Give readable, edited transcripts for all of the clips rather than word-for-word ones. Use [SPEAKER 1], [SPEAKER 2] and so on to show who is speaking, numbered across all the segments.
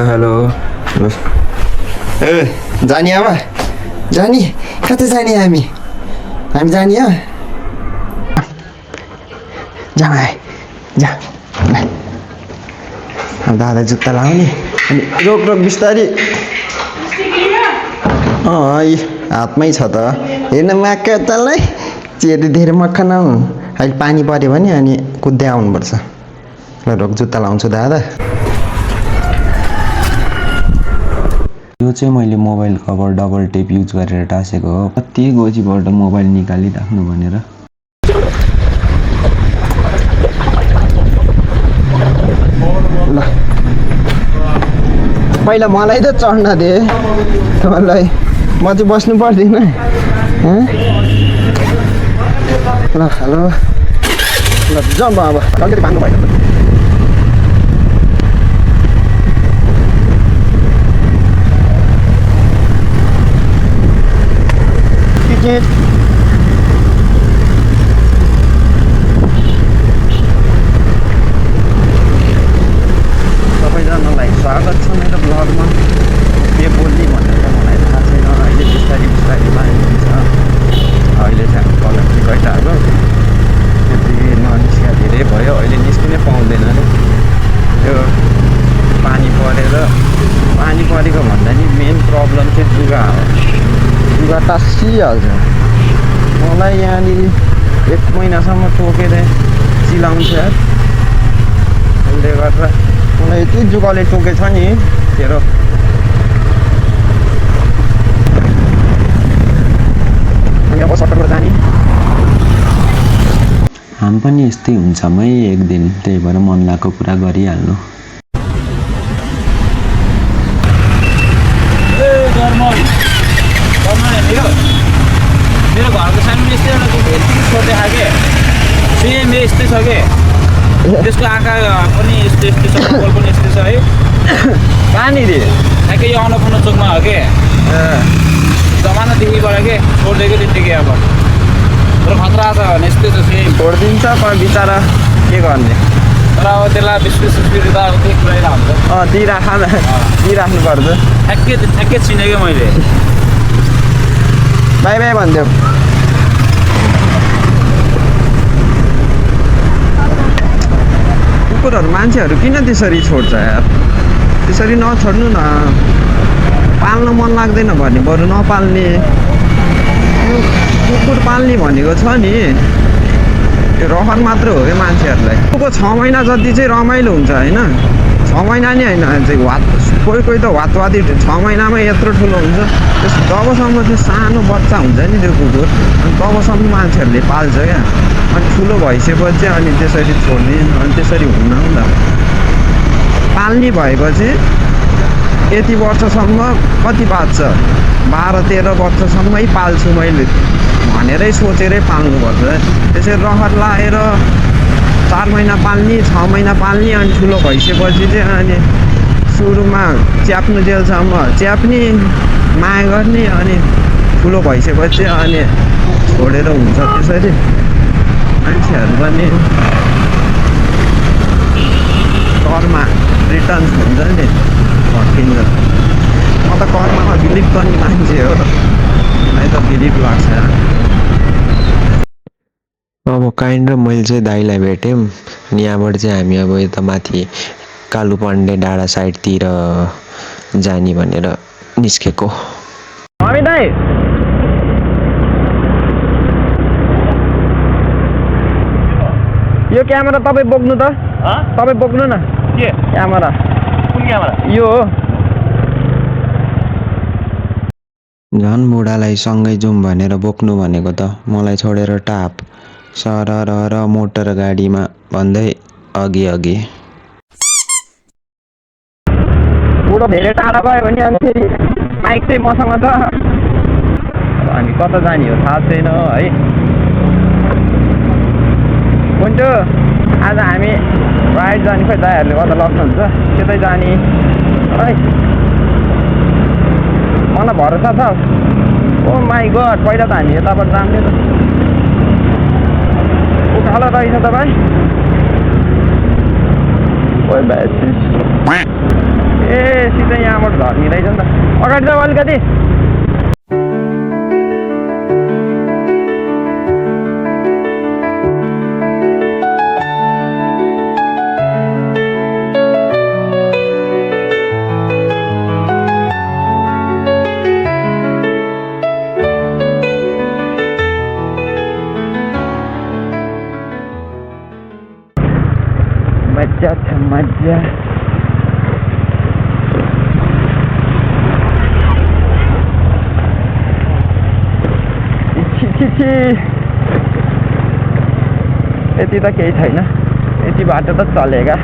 [SPEAKER 1] Hello ए जाने अब जाने कता जाने हामी जाने जा भाइ जा दादा जुत्ता लाउने अनि रोक रोक बिस्तारी हातमै छ त हेर्न माका तलाई चेरी धेरै मक्खन अहिले पानी पर्यो भने अनि कुद्दै आउनुपर्छ ल रोक जुत्ता लाउँछु दादा यो चाहिँ मैले mobile cover double tape use गरेर टाँसेको हो कति गोजीबाट मोबाइल निकालिराख्नु भनेर ल पहिला मलाई त चढ्न दे तपाईँलाई म चाहिँ बस्नु पर्दैन ल हेलो ल जम्प अब अलिकति भाग्नु भयो सबैजनालाई स्वागत छ मेरो ब्लगमा के बोल्ने भनेर मलाई थाहा छैन अहिले बिस्तारी बिस्तारी लागिन्छ अहिले चाहिँ हामी कलर चाहिँ गइरहेको त्यो ननिस्किया धेरै भयो अहिले निस्किनै पाउँदैन अरे त्यो पानी परेको भन्दा नि मेन प्रब्लम चाहिँ जुगा हो जुगा टाँसिहाल्छ मलाई यहाँनिर 1 महिनासम्म टोकेर चिलाउँछ त्यसले गर्दा मलाई यति जुगाले टोकेछ नि तेरो अनि अब सटकबाट जाने हामी पनि यस्तै हुन्छ मै एक दिन त्यही भएर मन लागेको कुरा गरिहाल्नु
[SPEAKER 2] मेरो घरको सामने यस्तै एउटा यति छोटे खाके सेम यस्तै छ के त्यसको आँखा पनि यस्तै छ कपाल पनि यस्तै छ है
[SPEAKER 1] कहाँनिर
[SPEAKER 2] ठ्याक्कै यो अन्नपूर्ण चोकमा हो के जमानादेखिबाट के छोडिदिएको त्यत्तिकै अब तर खतरा छ भने यस्तै छ सेम
[SPEAKER 1] छोडिदिन्छ बिचरा के गर्ने
[SPEAKER 2] तर अब त्यसलाई बिस्कुट सिस्कुट त अब केही पुऱ्याइरहेको हुन्छ
[SPEAKER 1] दिइराख्नु पर्छ
[SPEAKER 2] ठ्याक्कै चिनेँ मैले
[SPEAKER 1] बाई बाई भनिदेऊ कुकुरहरू मान्छेहरू किन त्यसरी छोड्छ यार त्यसरी नछोड्नु न पाल्न मन लाग्दैन भने बरु नपाल्ने कुकुर पाल्ने भनेको छ नि रहर मात्र हो क्या मान्छेहरूलाई कुकुरको 6 महिना जति चाहिँ रमाइलो हुन्छ होइन 6 महिना नि होइन चाहिँ कोही त वातवादी 6 महिनामा यत्रो ठुलो हुन्छ जबसम्म त्यो सानो बच्चा हुन्छ नि त्यो कुकुर अनि तबसम्म मान्छेहरूले पाल्छ क्या अनि ठुलो भइसकेपछि अनि त्यसरी छोड्ने अनि त्यसरी हुन्न नि त पाल्ने भएपछि यति वर्षसम्म कति बाँच्छ 12-13 वर्षसम्मै पाल्छु मैले भनेरै सोचेरै पाल्नुपर्छ त्यसरी रहर लाएर 4 महिना पाल्ने 6 महिना पाल्ने अनि ठुलो भइसकेपछि चाहिँ अनि सुरुमा च्याप्नु जेलसम्म च्याप्ने माया गर्ने अनि ठुलो भइसकेपछि अनि छोडेर हुन्छ त्यसरी मान्छेहरू पनि कर्मा रिटर्न्स हुन्छ नि फर्किन्छ म त कर्ममा बिलिभ गर्ने मान्छे हो मलाई त बिलिभ लाग्छ अब काइन्ड र मैले चाहिँ दाइलाई भेट्यौँ अनि यहाँबाट चाहिँ हामी अब यता माथि कालु पाण्डे डाँडा साइडतिर जाने भनेर निस्केको हामी दाइ यो क्यामेरा तपाईँ बोक्नु त तपाईँ बोक्नु न के क्यामेरा कुन क्यामेरा यो हो झन् बुढालाई सँगै जाउँ भनेर बोक्नु भनेको त मलाई छोडेर टाप सरर मोटर गाडीमा भन्दै अघि बुढो धेरै टाढा गयो भने अनि फेरि बाइक चाहिँ मसँग छ हामी कता जाने हो थाहा छैन है हुन्छ आज हामी राइड जाने खोइ दाइहरूले कता लग्नुहुन्छ त्यतै जाने है मलाई भरोसा छ ओ माई गड पहिला त हामी यताबाट जान्थ्यो त उकालो रहेछ त भाइ ओइ ए सिधै यहाँबाट झर्ने रहेछ नि त अगाडि त अलिकति मजा छ मजा यति त केही छैन यति बाटो त चलेगा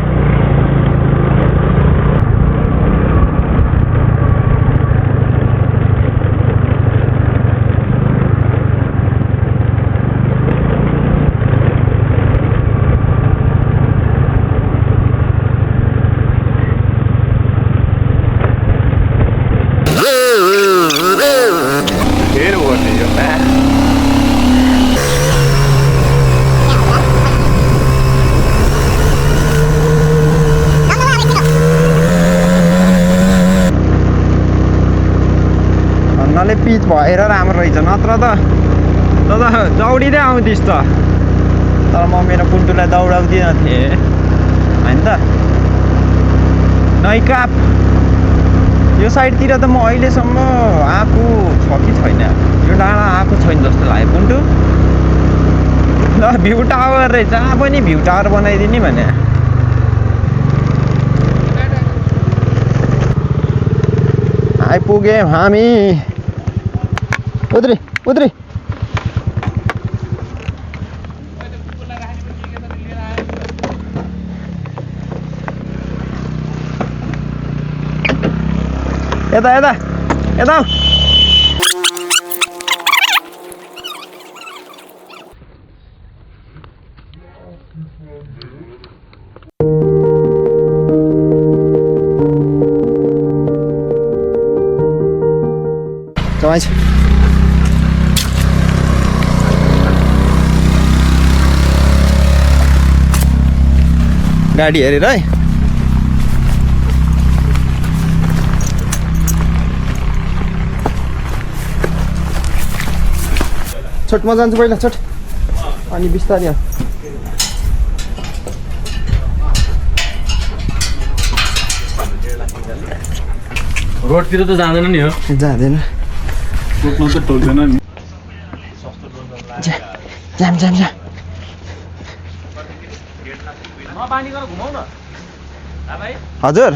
[SPEAKER 1] भन्नाले पिच भएर राम्रो रहेछ नत्र त दौडिँदै आउँदिस् त तर म मेरो पुन्टुलाई दौडाउँदिनँ थिएँ होइन त नैकाप यो साइडतिर त म अहिलेसम्म आएको छ कि छैन यो डाँडा आएको छैन जस्तो लाग्यो पुन्टु ल भ्यू टावर रहेछ जहाँ पनि भ्यू टावर बनाइदिने भने आइपुग्यौँ हामी उत्रि उत्रि यता यता यता Давайте. गाडी हेरेर है छोट म जान्छु पहिला छोट अनि बिस्तारै
[SPEAKER 2] रोडतिर त जाँदैन नि हो
[SPEAKER 1] जाँदैन
[SPEAKER 2] टोक्नु त टोक्दैन नि
[SPEAKER 1] जाम जाम जाम हजुर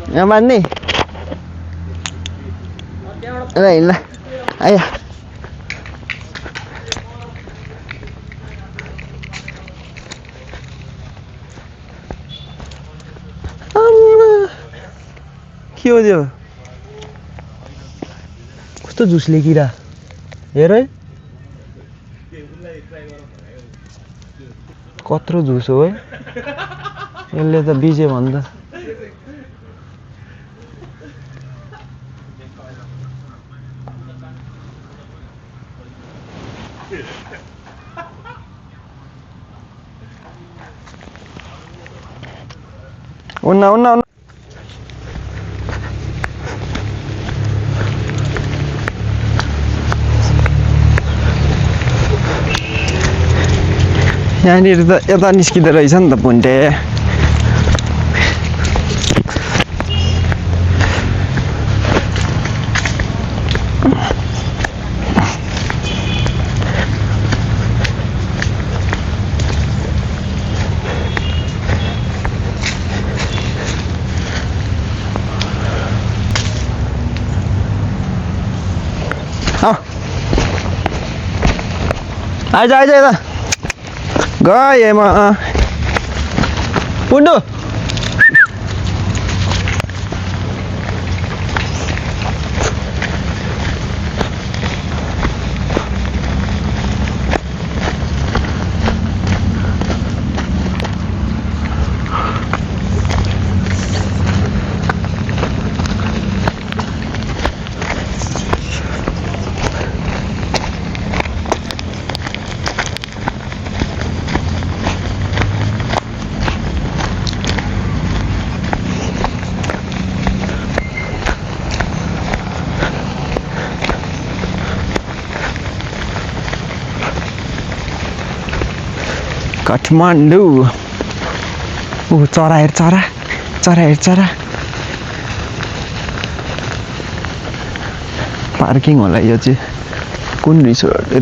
[SPEAKER 1] यहाँ मान्ने ल ल आयो के हो त्यो कस्तो जुसले किरा हेर है कत्रो जुस हो है यसले त बिजे भन्दा उन्ना उन्ना उन्ना यहाँनिर त यता निस्किँदो रहेछ नि त पुन्टे आइज आइज यता गएँ म पुन्डु काठमाडौँ ऊ चरा हेर चरा चरा हेर चरा पार्किङ होला यो चाहिँ कुन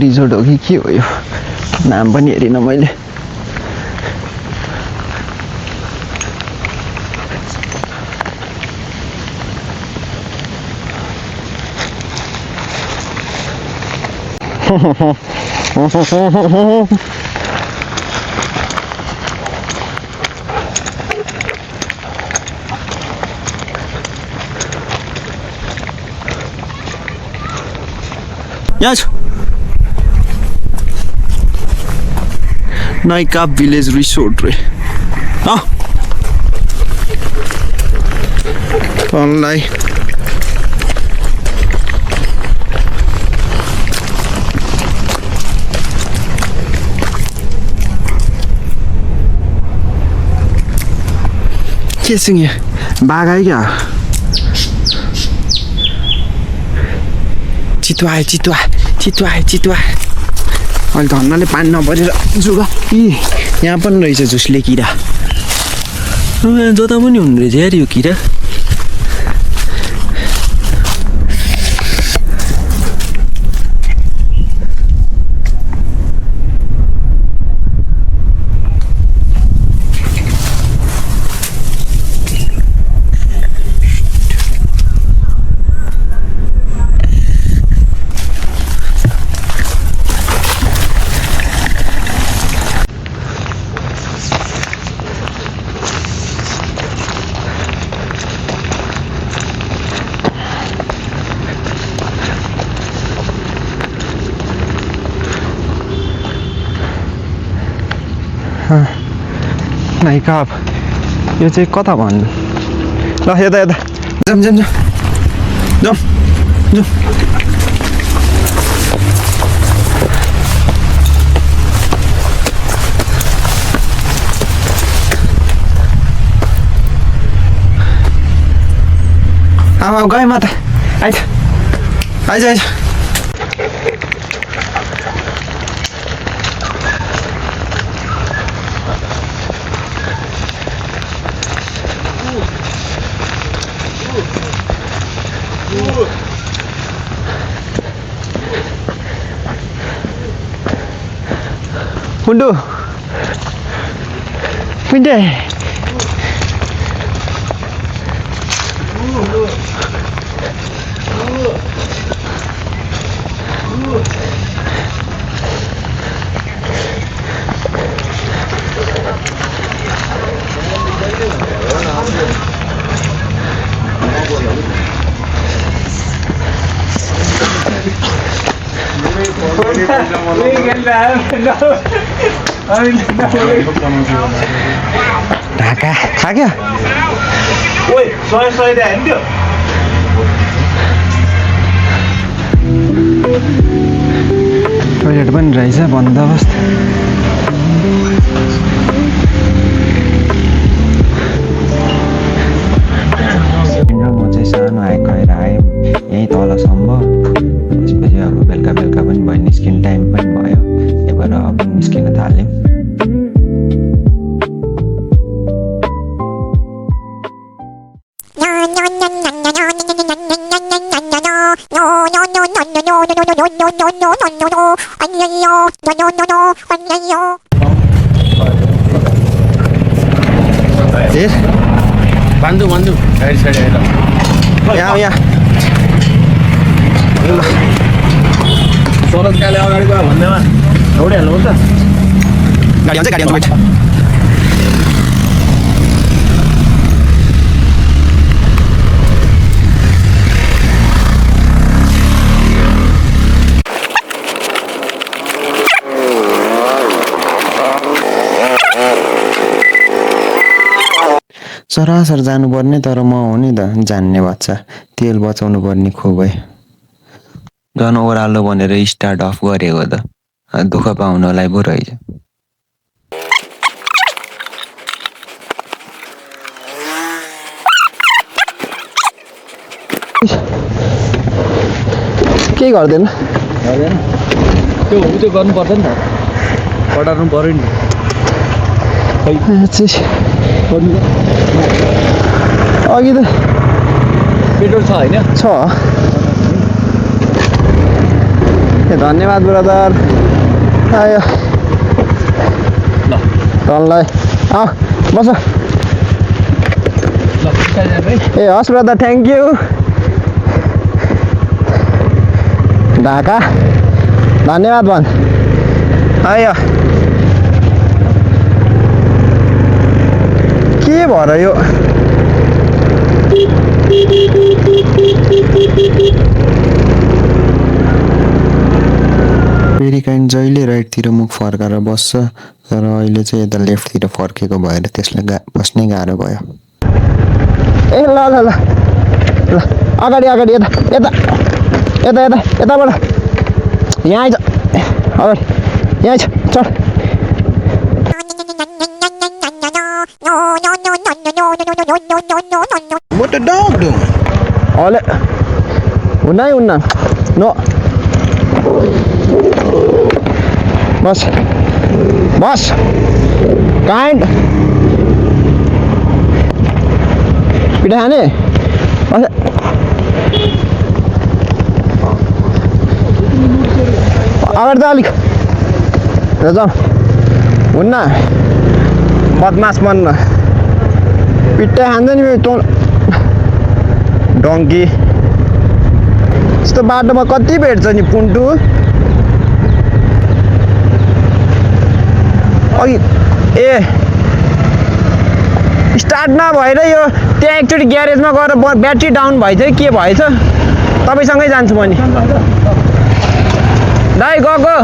[SPEAKER 1] रिजोर्ट हो कि के हो यो नाम पनि हेरिनँ मैले यहाँ छ नाइका भिलेज रिसोर्ट रे तँलाई के सिंह बाघ आयो क्या चितुवा आयो चितुवा चितुवा आयो चितुवा अहिले धन्नाले पानी नपरेर जुगा यहाँ पनि रहेछ झुसले किरा जता पनि हुनु रहेछ यार यो किरा नाइका यो चाहिँ कता भन्नु ल यता यता जाऊँ जाऊँ जाऊँ जाऊँ अब गएँ म त आइज आइज आइज Mundu, pindah. ढाका खा क्या टोइलेट पनि रहेछ बन्दोबस्त म चाहिँ सानो आएर आएँ यहीँ तलसम्म त्यसपछि अब बेलुका बेलुका पनि भयो निस्किने टाइम पनि भयो त्यही भएर अब निस्किन थाल्यौँ
[SPEAKER 2] बान्धु बान्धु साइड साइड
[SPEAKER 1] यहाँ यहाँ
[SPEAKER 2] सोरस काले अगाडि गयो भन्दैमा दौडिहाल्नु हुन्छ
[SPEAKER 1] गाडी आउँछ वेट सरासर जानुपर्ने तर म हो नि त जान्ने बच्चा तेल बचाउनु पर्ने खुबै झन् ओह्रालो भनेर स्टार्ट अफ गरेको त दुःख पाउनलाई पो रहेछ केही गर्दैन
[SPEAKER 2] त्यो गर्नुपर्छ नि त पटाउनु पर्यो नि
[SPEAKER 1] अघि त
[SPEAKER 2] पेट्रोल छ होइन
[SPEAKER 1] छ धन्यवाद ब्रदर आयो
[SPEAKER 2] ल
[SPEAKER 1] तललाई आऊ बस ए हस् ब्रदर थ्याङ्क यू ढाका धन्यवाद भन् आयो के भएर यो
[SPEAKER 3] फेरि काइन्ड जहिले राइटतिर मुख फर्काएर बस्छ तर अहिले चाहिँ यता लेफ्टतिर फर्केको भएर त्यसलाई बस्नै गाह्रो भयो
[SPEAKER 1] ए ल ल ल ल अगाडि अगाडि यता यता यता यता यताबाट यहाँ आइज अगाडि यहाँ आइज चढ
[SPEAKER 3] What the dog doing?
[SPEAKER 1] अहिले हुन्न हुन्न नो बस बस काइन्ड पिठा खाने अगाडि त अलिक र जाउँ हुन्न बदमास बन्न पिट्टै खान्छ नि तँ डङ्की यस्तो बाटोमा कति भेट्छ नि पुन्टु अघि ए स्टार्ट नभएर यो त्यहाँ एकचोटि ग्यारेजमा गएर ब्याट्री डाउन भएछ के भएछ तपाईँसँगै जान्छु म नि दाइ गएको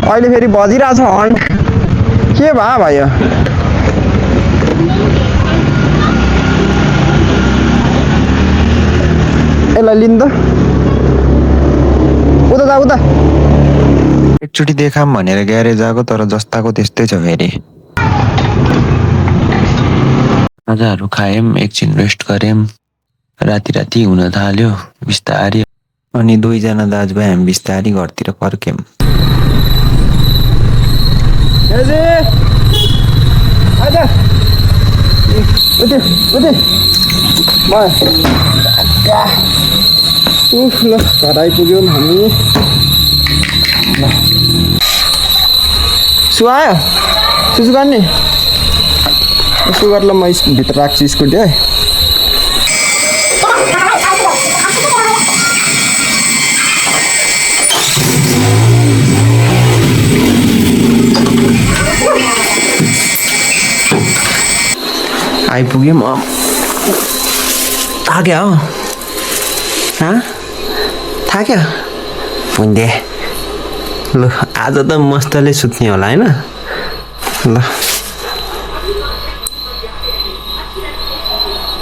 [SPEAKER 1] अहिले फेरि बजिरहेछ हर्न के भयो यसलाई लिनु त उता जा उता
[SPEAKER 3] एकचोटि देखाम भनेर ग्यारेज आएको तर जस्ताको त्यस्तै छ फेरि खाजाहरू खायौँ एकछिन रेस्ट गऱ्यौँ राति राति हुन थाल्यो बिस्तारी अनि दुईजना दाजुभाइ हामी बिस्तारी घरतिर फर्क्यौँ
[SPEAKER 1] ल घर आइपुग्यौँ हामी सु आयो सुसु गर्ने यसो गरेर म भित्र राख्छु स्कुटी है
[SPEAKER 3] आइपुग्यौँ थाक्यो हो थाक्यो पुन्दे ल आज त मस्तले सुत्ने होला होइन ल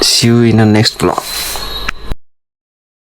[SPEAKER 3] see you in the next vlog.